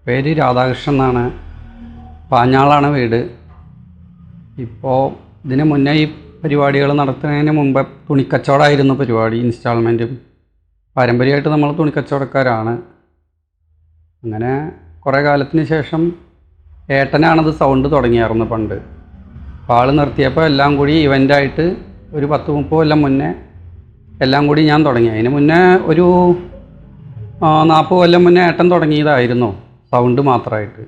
പേര് രാധാകൃഷ്ണൻ എന്നാണ്. പാഞ്ഞാളാണ് വീട്. ഇപ്പോൾ ഇതിന് മുന്നേ ഈ പരിപാടികൾ നടത്തുന്നതിന് മുമ്പ് തുണിക്കച്ചവടമായിരുന്നു പരിപാടി. ഇൻസ്റ്റാൾമെൻറ്റും പാരമ്പര്യമായിട്ട് നമ്മൾ തുണിക്കച്ചവടക്കാരാണ്. അങ്ങനെ കുറേ കാലത്തിന് ശേഷം ഏട്ടനാണത് സൗണ്ട് തുടങ്ങിയായിരുന്നു പണ്ട്. അപ്പോൾ ആൾ നിർത്തിയപ്പോൾ എല്ലാം കൂടി ഇവൻ്റായിട്ട് ഒരു 10-30 കൊല്ലം മുന്നേ എല്ലാം കൂടി ഞാൻ തുടങ്ങി. അതിന് മുന്നേ ഒരു 40 കൊല്ലം മുന്നേ ഏട്ടൻ തുടങ്ങിയതായിരുന്നു സൗണ്ട് മാത്രമായിട്ട്.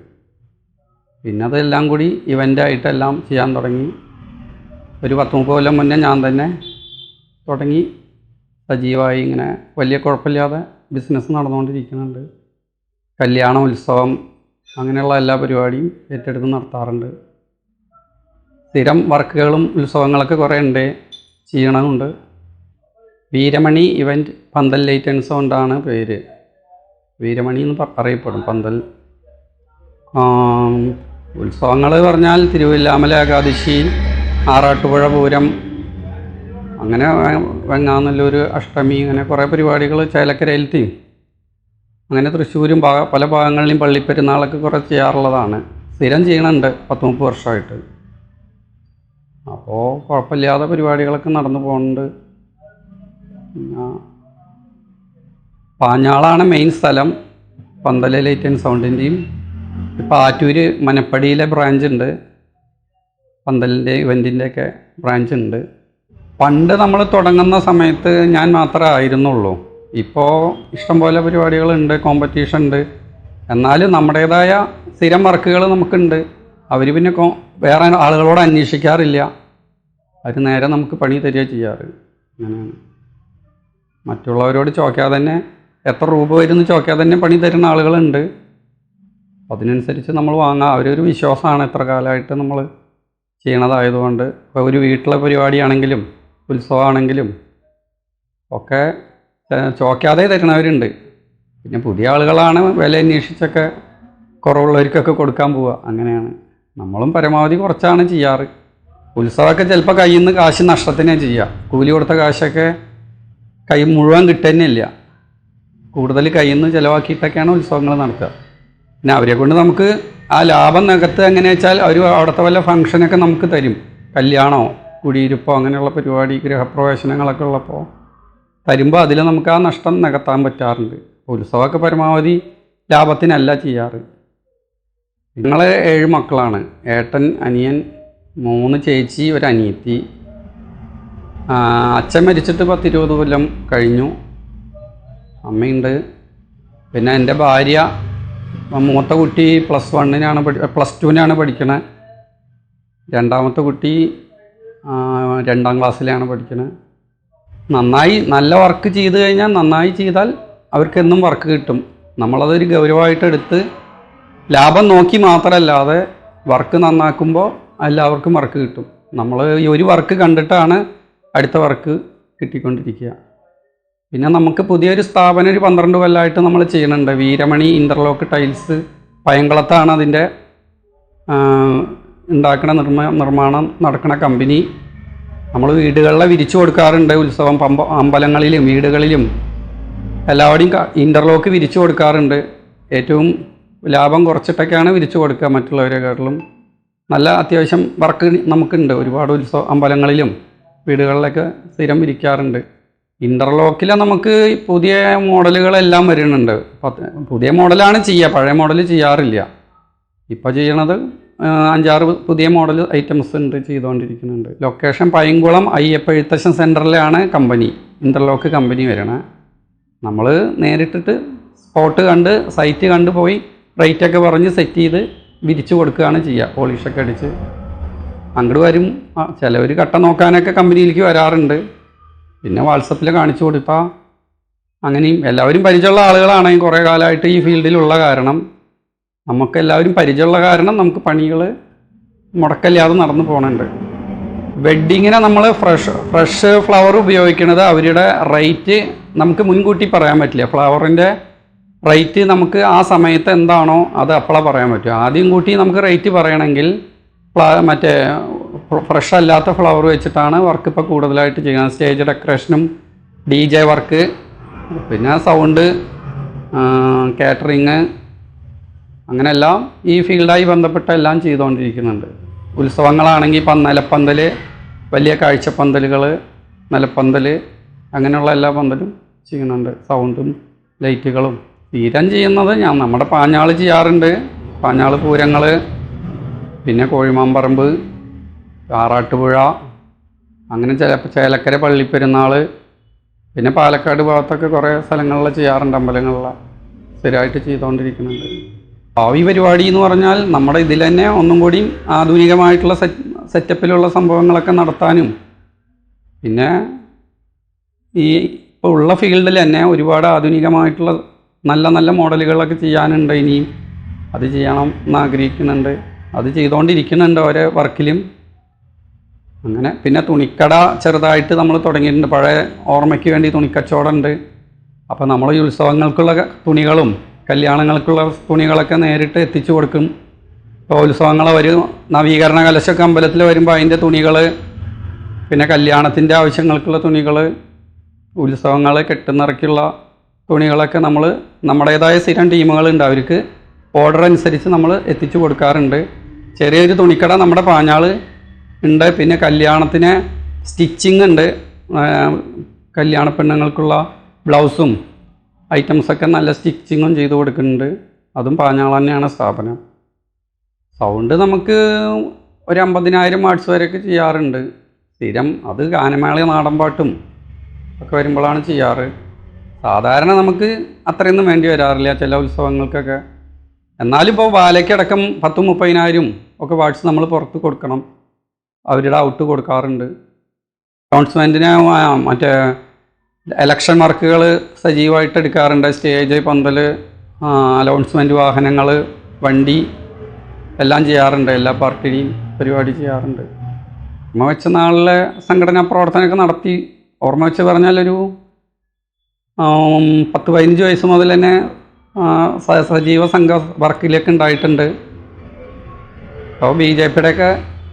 പിന്നെ അതെല്ലാം കൂടി ഇവൻ്റായിട്ടെല്ലാം ചെയ്യാൻ തുടങ്ങി. ഒരു 10-30 കൊല്ലം മുന്നേ ഞാൻ തന്നെ തുടങ്ങി സജീവമായി ഇങ്ങനെ വലിയ കുഴപ്പമില്ലാതെ ബിസിനസ് നടന്നുകൊണ്ടിരിക്കുന്നുണ്ട്. കല്യാണം, ഉത്സവം അങ്ങനെയുള്ള എല്ലാ പരിപാടിയും ഏറ്റെടുത്ത് നടത്താറുണ്ട്. സ്ഥിരം വർക്കുകളും ഉത്സവങ്ങളൊക്കെ കുറേ ഉണ്ട്, ചെയ്യണമുണ്ട്. വീരമണി ഇവൻറ്റ് പന്തൽ ലൈറ്റ് ആൻഡ് സൗണ്ട് ആണ് പേര്. വീരമണി എന്ന് അറിയപ്പെടും പന്തൽ. ഉത്സവങ്ങൾ പറഞ്ഞാൽ തിരുവില്ലാമല ഏകാദശി, ആറാട്ടുപുഴ പൂരം, അങ്ങനെ വെങ്ങാനല്ലൂർ അഷ്ടമി, അങ്ങനെ കുറേ പരിപാടികൾ. ചേലക്കരയിലത്തെയും അങ്ങനെ തൃശ്ശൂരും പല ഭാഗങ്ങളിലും പള്ളിപ്പെരുന്നാളൊക്കെ കുറേ ചെയ്യാറുള്ളതാണ്. സ്ഥിരം ചെയ്യണുണ്ട് 10-30 വർഷമായിട്ട്. അപ്പോൾ കുഴപ്പമില്ലാതെ പരിപാടികളൊക്കെ നടന്നു പോകുന്നുണ്ട്. പിന്നെ പാഞ്ഞാളാണ് മെയിൻ സ്ഥലം. പന്തൽ ലൈറ്റ് ആൻഡ് സൗണ്ടിൻ്റെയും ഇപ്പോൾ ആറ്റൂർ മനപ്പടിയിലെ ബ്രാഞ്ച് ഉണ്ട്. പന്തലിൻ്റെ ഇവൻറ്റിൻ്റെയൊക്കെ ബ്രാഞ്ച് ഉണ്ട്. പണ്ട് നമ്മൾ തുടങ്ങുന്ന സമയത്ത് ഞാൻ മാത്രമേ ആയിരുന്നുള്ളൂ. ഇപ്പോൾ ഇഷ്ടംപോലെ പരിപാടികളുണ്ട്, കോമ്പറ്റീഷൻ ഉണ്ട്. എന്നാലും നമ്മുടേതായ സ്ഥിരം വർക്കുകൾ നമുക്കുണ്ട്. അവർ പിന്നെ വേറെ ആളുകളോട് അന്വേഷിക്കാറില്ല. അവർ നേരെ നമുക്ക് പണി തരിക ചെയ്യാറ്. അങ്ങനെയാണ്. മറ്റുള്ളവരോട് ചോദിക്കാതെ തന്നെ, എത്ര രൂപ വരുമെന്ന് ചോദിക്കാതെ തന്നെ പണി തരുന്ന ആളുകളുണ്ട്. അതിനനുസരിച്ച് നമ്മൾ വാങ്ങാം. അവരൊരു വിശ്വാസമാണ് എത്ര കാലമായിട്ട് നമ്മൾ ചെയ്യണതായതുകൊണ്ട്. ഇപ്പോൾ ഒരു വീട്ടിലെ പരിപാടിയാണെങ്കിലും ഉത്സവമാണെങ്കിലും ഒക്കെ ചോദിക്കാതെ തരുന്നവരുണ്ട്. പിന്നെ പുതിയ ആളുകളാണ് വില അന്വേഷിച്ചൊക്കെ കുറവുള്ളവർക്കൊക്കെ കൊടുക്കാൻ പോവുക. അങ്ങനെയാണ്. നമ്മളും പരമാവധി കുറച്ചാണ് ചെയ്യാറ്. ഉത്സവമൊക്കെ ചിലപ്പോൾ കയ്യിൽ നിന്ന് കാശ് നഷ്ടത്തിനേ ചെയ്യുക. കൂലി കൊടുത്ത കാശൊക്കെ കൈ മുഴുവൻ കിട്ടുന്നില്ല. കൂടുതൽ കയ്യിൽ നിന്ന് ചിലവാക്കിയിട്ടൊക്കെയാണ് ഉത്സവങ്ങൾ നടത്തുക. പിന്നെ അവരെ കൊണ്ട് നമുക്ക് ആ ലാഭം നികത്ത് എങ്ങനെയാ വെച്ചാൽ അവർ അവിടുത്തെ വല്ല ഫംഗ്ഷനൊക്കെ നമുക്ക് തരും. കല്യാണമോ കുടിയിരുപ്പോ അങ്ങനെയുള്ള പരിപാടി, ഗൃഹപ്രവേശനങ്ങളൊക്കെ ഉള്ളപ്പോൾ തരുമ്പോൾ അതിൽ നമുക്ക് ആ നഷ്ടം നികത്താൻ പറ്റാറുണ്ട്. ഉത്സവമൊക്കെ പരമാവധി ലാഭത്തിനല്ല ചെയ്യാറ്. ഞങ്ങൾ 7 മക്കളാണ്. ഏട്ടൻ, അനിയൻ, 3 ചേച്ചി, ഒരു അനിയത്തി. അച്ഛൻ മരിച്ചിട്ട് 10-20 കൊല്ലം കഴിഞ്ഞു. അമ്മയുണ്ട്. പിന്നെ എൻ്റെ ഭാര്യ, മൂത്ത കുട്ടി +2-നാണ് പഠിക്കണത്. രണ്ടാമത്തെ കുട്ടി 2ാം ക്ലാസ്സിലാണ് പഠിക്കണത്. നല്ല വർക്ക് ചെയ്ത് കഴിഞ്ഞാൽ, നന്നായി ചെയ്താൽ അവർക്കെന്നും വർക്ക് കിട്ടും. നമ്മളതൊരു ഗൗരവമായിട്ട് എടുത്ത് ലാഭം നോക്കി മാത്രമല്ലാതെ വർക്ക് നന്നാക്കുമ്പോൾ എല്ലാവർക്കും വർക്ക് കിട്ടും. നമ്മൾ ഈ ഒരു വർക്ക് കണ്ടിട്ടാണ് അടുത്ത വർക്ക് കിട്ടിക്കൊണ്ടിരിക്കുക. പിന്നെ നമുക്ക് പുതിയൊരു സ്ഥാപനം ഒരു 12 കൊല്ലമായിട്ട് നമ്മൾ ചെയ്യുന്നുണ്ട്. വീരമണി ഇൻ്റർലോക്ക് ടൈൽസ്, പയങ്കുളത്താണ് അതിൻ്റെ ഉണ്ടാക്കുന്ന നിർമ്മാണം നടക്കുന്ന കമ്പനി. നമ്മൾ വീടുകളിലെ വിരിച്ചു കൊടുക്കാറുണ്ട്. ഉത്സവം, അമ്പലങ്ങളിലും വീടുകളിലും എല്ലാവരുടെയും ഇൻ്റർലോക്ക് വിരിച്ചു കൊടുക്കാറുണ്ട്. ഏറ്റവും ലാഭം കുറച്ചിട്ടൊക്കെയാണ് വിരിച്ചു കൊടുക്കുക മറ്റുള്ളവരെക്കാട്ടിലും. നല്ല അത്യാവശ്യം വർക്ക് നമുക്കുണ്ട്. ഒരുപാട് അമ്പലങ്ങളിലും വീടുകളിലൊക്കെ സ്ഥിരം വിരിക്കാറുണ്ട്. ഇൻ്റർലോക്കിൽ നമുക്ക് പുതിയ മോഡലുകളെല്ലാം വരുന്നുണ്ട്. പുതിയ മോഡലാണ് ചെയ്യുക, പഴയ മോഡൽ ചെയ്യാറില്ല. ഇപ്പോൾ ചെയ്യണത് 5-6 പുതിയ മോഡൽ ഐറ്റംസ് ഉണ്ട്, ചെയ്തുകൊണ്ടിരിക്കുന്നുണ്ട്. ലൊക്കേഷൻ പൈങ്കുളം അയ്യപ്പ എഴുത്തച്ഛൻ സെൻറ്ററിലാണ് കമ്പനി, ഇൻ്റർലോക്ക് കമ്പനി വരണത്. നമ്മൾ നേരിട്ടിട്ട് സ്പോട്ട് കണ്ട് സൈറ്റ് കണ്ട് പോയി റേറ്റൊക്കെ പറഞ്ഞ് സെറ്റ് ചെയ്ത് വിരിച്ചു കൊടുക്കുകയാണ് ചെയ്യുക. പോളിഷൊക്കെ അടിച്ച് അങ്ങോട്ട് വരും. ചിലവർ കട്ട നോക്കാനൊക്കെ കമ്പനിയിലേക്ക് വരാറുണ്ട്. പിന്നെ വാട്സപ്പിൽ കാണിച്ചു കൊടുത്താൽ അങ്ങനെയും. എല്ലാവരും പരിചയമുള്ള ആളുകളാണ്. കുറേ കാലമായിട്ട് ഈ ഫീൽഡിലുള്ള കാരണം, നമുക്കെല്ലാവരും പരിചയമുള്ള കാരണം നമുക്ക് പണികൾ മുടക്കല്ലാതെ നടന്നു പോകുന്നുണ്ട്. വെഡ്ഡിങ്ങിന് നമ്മൾ ഫ്രഷ് ഫ്ലവർ ഉപയോഗിക്കുന്നത് അവരുടെ റേറ്റ് നമുക്ക് മുൻകൂട്ടി പറയാൻ പറ്റില്ല. ഫ്ലവറിൻ്റെ റേറ്റ് നമുക്ക് ആ സമയത്ത് എന്താണോ അത് അപ്പോഴാണ് പറയാൻ പറ്റും. ആദ്യം കൂട്ടി നമുക്ക് റേറ്റ് പറയണമെങ്കിൽ മറ്റേ ഫ്രഷ് അല്ലാത്ത ഫ്ലവർ വെച്ചിട്ടാണ് വർക്ക് ഇപ്പോൾ കൂടുതലായിട്ട് ചെയ്യുന്നത്. സ്റ്റേജ് ഡെക്കറേഷനും DJ വർക്ക്, പിന്നെ സൗണ്ട്, കാറ്ററിങ്, അങ്ങനെയെല്ലാം ഈ ഫീൽഡായി ബന്ധപ്പെട്ട എല്ലാം ചെയ്തുകൊണ്ടിരിക്കുന്നുണ്ട്. ഉത്സവങ്ങളാണെങ്കിൽ നിലപ്പന്തൽ, വലിയ കാഴ്ചപ്പന്തലുകൾ, നിലപ്പന്തൽ, അങ്ങനെയുള്ള എല്ലാ പന്തലും ചെയ്യുന്നുണ്ട്. സൗണ്ടും ലൈറ്റുകളും സ്ഥിരം ചെയ്യുന്നത് നമ്മുടെ പാഞ്ഞാൾ ചെയ്യാറുണ്ട്. പാഞ്ഞാൾ പൂരങ്ങൾ, പിന്നെ കോഴിമാമ്പറമ്പ്, ആറാട്ടുപുഴ, അങ്ങനെ ചേലക്കര പള്ളിപ്പെരുന്നാൾ, പിന്നെ പാലക്കാട് ഭാഗത്തൊക്കെ കുറേ സ്ഥലങ്ങളിൽ ചെയ്യാറുണ്ട്. അമ്പലങ്ങളിൽ സ്ഥിരമായിട്ട് ചെയ്തുകൊണ്ടിരിക്കുന്നുണ്ട്. ഭാവി പരിപാടി എന്ന് പറഞ്ഞാൽ നമ്മുടെ ഇതിൽ തന്നെ ഒന്നും കൂടി ആധുനികമായിട്ടുള്ള സെറ്റപ്പിലുള്ള സംഭവങ്ങളൊക്കെ നടത്താനും, പിന്നെ ഈ ഇപ്പോൾ ഉള്ള ഫീൽഡിൽ തന്നെ ഒരുപാട് ആധുനികമായിട്ടുള്ള നല്ല നല്ല മോഡലുകളൊക്കെ ചെയ്യാനുണ്ട്. ഇനിയും അത് ചെയ്യണം എന്ന് ആഗ്രഹിക്കുന്നുണ്ട്. അത് ചെയ്തുകൊണ്ടിരിക്കുന്നുണ്ട് ഓരോ വർക്കിലും. അങ്ങനെ പിന്നെ തുണിക്കട ചെറുതായിട്ട് നമ്മൾ തുടങ്ങിയിട്ടുണ്ട്. പഴയ ഓർമ്മയ്ക്ക് വേണ്ടി തുണിക്കച്ചവടം ഉണ്ട്. അപ്പോൾ നമ്മൾ ഈ ഉത്സവങ്ങൾക്കുള്ള തുണികളും കല്യാണങ്ങൾക്കുള്ള തുണികളൊക്കെ നേരിട്ട് എത്തിച്ചു കൊടുക്കും. ഇപ്പോൾ ഉത്സവങ്ങളെ ഒരു നവീകരണ കലശമൊക്കെ അമ്പലത്തിൽ വരുമ്പോൾ അതിൻ്റെ തുണികൾ, പിന്നെ കല്യാണത്തിൻ്റെ ആവശ്യങ്ങൾക്കുള്ള തുണികൾ, ഉത്സവങ്ങൾ കെട്ടുനിറയ്ക്കുള്ള തുണികളൊക്കെ നമ്മൾ നമ്മുടേതായ സ്ഥിരം ടീമുകളുണ്ട്. അവർക്ക് ഓർഡർ അനുസരിച്ച് നമ്മൾ എത്തിച്ചു കൊടുക്കാറുണ്ട്. ചെറിയൊരു തുണിക്കട നമ്മുടെ പാഞ്ഞാൾ ഉണ്ട്. പിന്നെ കല്യാണത്തിന് സ്റ്റിച്ചിങ് ഉണ്ട്. കല്യാണ പെണ്ണുങ്ങൾക്കുള്ള ബ്ലൗസും ഐറ്റംസൊക്കെ നല്ല സ്റ്റിച്ചിങ്ങും ചെയ്ത് കൊടുക്കുന്നുണ്ട്. അതും പാഞ്ഞാൾ തന്നെയാണ് സ്ഥാപനം. സൗണ്ട് നമുക്ക് ഒരു 50,000 വാട്ട്സ് വരെയൊക്കെ ചെയ്യാറുണ്ട് സ്ഥിരം. അത് ഗാനമേള, നാടൻപാട്ടും ഒക്കെ വരുമ്പോഴാണ് ചെയ്യാറ്. സാധാരണ നമുക്ക് അത്രയൊന്നും വേണ്ടി വരാറില്ല ചില ഉത്സവങ്ങൾക്കൊക്കെ. എന്നാലും ഇപ്പോൾ ബാലയ്ക്കടക്കം 10,000-30,000 ഒക്കെ വാട്ട്സ് നമ്മൾ പുറത്ത് കൊടുക്കണം. അവരുടെ ഔട്ട് കൊടുക്കാറുണ്ട്. അനൗൺസ്മെൻറ്റിന് മറ്റേ എലക്ഷൻ വർക്കുകൾ സജീവമായിട്ട് എടുക്കാറുണ്ട്. സ്റ്റേജ്, പന്തൽ, അനൗൺസ്മെൻറ്റ് വാഹനങ്ങൾ, വണ്ടി എല്ലാം ചെയ്യാറുണ്ട്. എല്ലാ പാർട്ടിയും പരിപാടി ചെയ്യാറുണ്ട്. ഓർമ്മ വെച്ച നാളിലെ സംഘടനാ പ്രവർത്തനമൊക്കെ നടത്തി. ഓർമ്മ വെച്ച് പറഞ്ഞാലൊരു 10-15 വയസ്സ് മുതൽ തന്നെ സജീവ സംഘ വർക്കിലൊക്കെ ഉണ്ടായിട്ടുണ്ട്. അപ്പോൾ BJPയുടെയൊക്കെ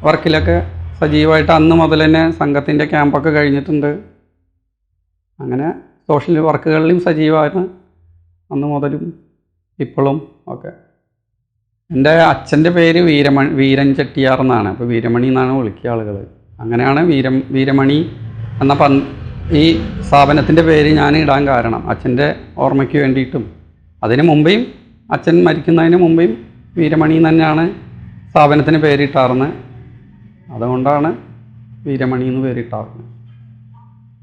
വർക്കിലൊക്കെ സജീവമായിട്ട് അന്ന് മുതൽ തന്നെ സംഘത്തിൻ്റെ ക്യാമ്പൊക്കെ കഴിഞ്ഞിട്ടുണ്ട്. അങ്ങനെ സോഷ്യൽ വർക്കുകളിലും സജീവമാണ് അന്ന് മുതലും ഇപ്പോഴും ഒക്കെ. എൻ്റെ അച്ഛൻ്റെ പേര് വീരൻ ചെട്ടിയാർ എന്നാണ്. അപ്പോൾ വീരമണി എന്നാണ് വിളിക്കുക ആളുകൾ. അങ്ങനെയാണ് വീരമണി എന്ന ഈ സ്ഥാപനത്തിൻ്റെ പേര് ഞാൻ ഇടാൻ കാരണം അച്ഛൻ്റെ ഓർമ്മയ്ക്ക് വേണ്ടിയിട്ടും. അതിന് മുമ്പേയും അച്ഛൻ മരിക്കുന്നതിന് മുമ്പേയും വീരമണി തന്നെയാണ് സ്ഥാപനത്തിന് പേരിട്ടാറുന്നത്. അതുകൊണ്ടാണ് വീരമണി എന്ന് പേരിട്ടാറുന്നത്.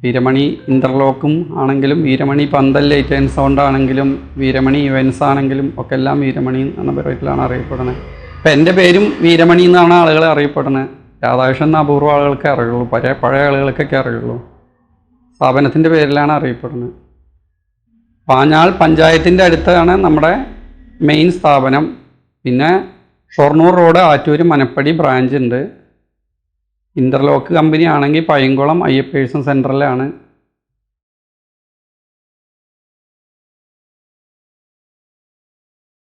വീരമണി ഇൻ്റർലോക്കും ആണെങ്കിലും, വീരമണി പന്തൽ ലൈറ്റ് ആൻഡ് സൗണ്ട് ആണെങ്കിലും, വീരമണി ഇവൻസ് ആണെങ്കിലും ഒക്കെ എല്ലാം വീരമണി എന്ന പേരിലാണ് അറിയപ്പെടുന്നത്. അപ്പം എൻ്റെ പേരും വീരമണി എന്നാണ് ആളുകൾ അറിയപ്പെടുന്നത്. രാധാകൃഷ്ണൻ എന്ന അപൂർവ ആളുകൾക്കേ അറിയുള്ളൂ. പഴയ ആളുകൾക്കൊക്കെ അറിയുള്ളൂ. സ്ഥാപനത്തിൻ്റെ പേരിലാണ് അറിയപ്പെടുന്നത്. പാഞ്ഞാൾ പഞ്ചായത്തിൻ്റെ അടുത്താണ് നമ്മുടെ മെയിൻ സ്ഥാപനം. പിന്നെ ഷൊർണൂർ റോഡ് ആറ്റൂർ മനപ്പടി ബ്രാഞ്ച് ഉണ്ട്. ഇൻ്റർലോക്ക് കമ്പനി ആണെങ്കിൽ പയ്യൻകുളം അയ്യപ്പേഴ്സൺ സെൻറ്ററിലാണ്